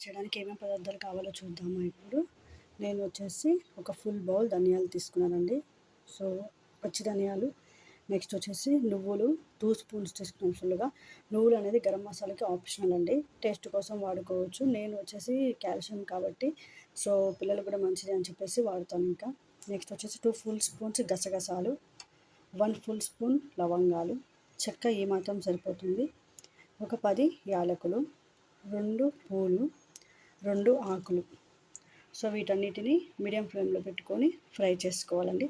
చేయడానికి ఏమేమి పదార్థాలు కావాలో చూద్దాము ఇప్పుడు. నేను వచ్చేసి ఒక ఫుల్ బౌల్ ధనియాలు తీసుకున్నానండి. సో పచ్చి ధనియాలు. నెక్స్ట్ వచ్చేసి నువ్వులు 2 స్పూన్స్ తీసుకున్నాను ఫుల్గా. నువ్వులు అనేది గరం మసాలాకి ఆప్షనల్ అండి, టేస్ట్ కోసం వాడుకోవచ్చు. నేను వచ్చేసి కాల్షియం కాబట్టి సో పిల్లలు కూడా మంచిది అని చెప్పేసి వాడుతాను. ఇంకా నెక్స్ట్ వచ్చేసి 2 ఫుల్ స్పూన్స్ గసగసాలు, 1 ఫుల్ స్పూన్ లవంగాలు, చెక్క ఈ మాత్రం సరిపోతుంది, ఒక 10 యాలకులు, 2 పూలు, 2 ఆకులు. సో వీటన్నిటిని మీడియం ఫ్లేమ్లో పెట్టుకొని ఫ్రై చేసుకోవాలండి.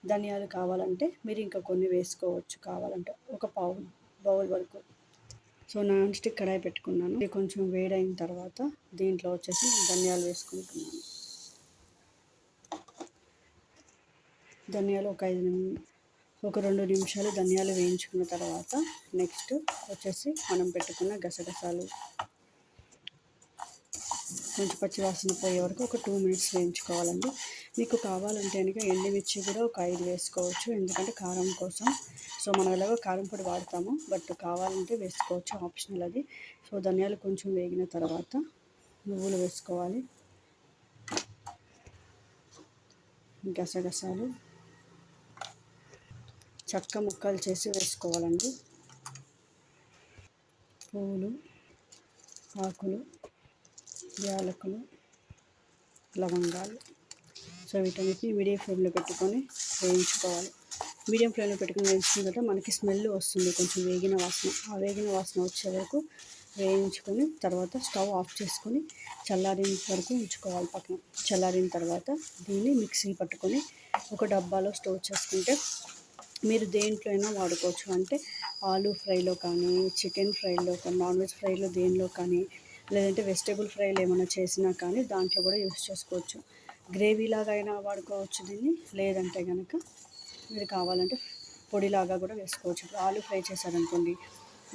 ధనియాలు కావాలంటే మీరు ఇంకా కొన్ని వేసుకోవచ్చు, కావాలంటే ఒక బౌల్ వరకు. సో నాన్ స్టిక్ కడాయి పెట్టుకున్నాను. ఇది కొంచెం వేడైన తర్వాత దీంట్లో వచ్చేసి నేను ధనియాలు వేసుకుంటున్నాను. ధనియాలు ఒక 2 నిమిషాలు ధనియాలు వేయించుకున్న తర్వాత నెక్స్ట్ వచ్చేసి మనం పెట్టుకున్న గసగసాలు కొంచెం పచ్చి వాసన పోయే వరకు ఒక 2 మినిట్స్ వేయించుకోవాలండి. మీకు కావాలంటే కనుక ఎండుమిర్చి కూడా ఒక 5 వేసుకోవచ్చు, ఎందుకంటే కారం కోసం. సో మనం ఎలాగో కారం పొడి వాడతాము, బట్ కావాలంటే వేసుకోవచ్చు, ఆప్షనల్ అది. సో ధనియాలు కొంచెం వేగిన తర్వాత నువ్వులు వేసుకోవాలి, గసగసాలు చెక్క ముక్కలు చేసి వేసుకోవాలండి, పూలు, ఆకులు, యాలకులు, లవంగాలు. సో వీటన్నిటిని మీడియం ఫ్లేమ్లో పెట్టుకొని వేయించుకోవాలి. మీడియం ఫ్లేమ్లో పెట్టుకొని వేయించుకున్న తర్వాత మనకి స్మెల్ వస్తుంది, కొంచెం వేగిన వాసన. ఆ వేగిన వాసన వచ్చే వరకు వేయించుకొని తర్వాత స్టవ్ ఆఫ్ చేసుకొని చల్లారిన వరకు ఉంచుకోవాలి పక్కన. చల్లారిన తర్వాత దీన్ని మిక్సీ పట్టుకొని ఒక డబ్బాలో స్టోర్ చేసుకుంటే మీరు దేంట్లో అయినా వాడుకోవచ్చు. అంటే ఆలూ ఫ్రైలో కానీ, చికెన్ ఫ్రైలో కానీ, నాన్ వెజ్ ఫ్రైలో దేనిలో కానీ, లేదంటే వెజిటేబుల్ ఫ్రైలు ఏమైనా చేసినా కానీ దాంట్లో కూడా యూస్ చేసుకోవచ్చు. గ్రేవీలాగా అయినా వాడుకోవచ్చు దీన్ని, లేదంటే కనుక మీరు కావాలంటే పొడిలాగా కూడా వేసుకోవచ్చు. ఇప్పుడు ఆలూ ఫ్రై చేశారనుకోండి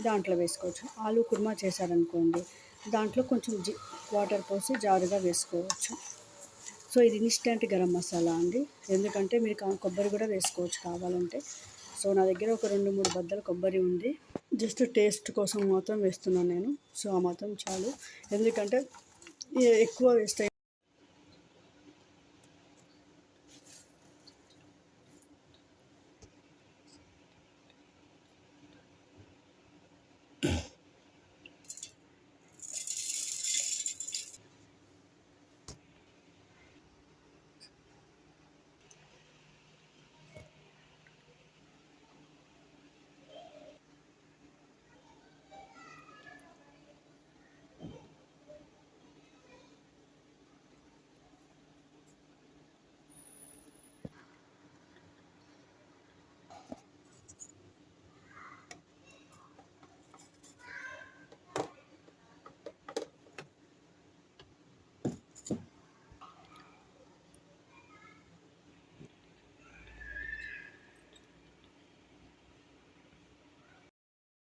దాంట్లో వేసుకోవచ్చు, ఆలూ కుర్మా చేశారనుకోండి దాంట్లో కొంచెం వాటర్ పోసి జారుగా వేసుకోవచ్చు. సో ఇది ఇన్స్టెంట్ గరం మసాలా అండి, ఎందుకంటే మీరు కొబ్బరి కూడా వేసుకోవచ్చు కావాలంటే. సో నా దగ్గర ఒక 2-3 బద్దల కొబ్బరి ఉంది, జస్ట్ టేస్ట్ కోసం మాత్రం వేస్తున్నాను నేను. సో ఆ మాత్రం చాలు, ఎందుకంటే ఎక్కువ వేస్తే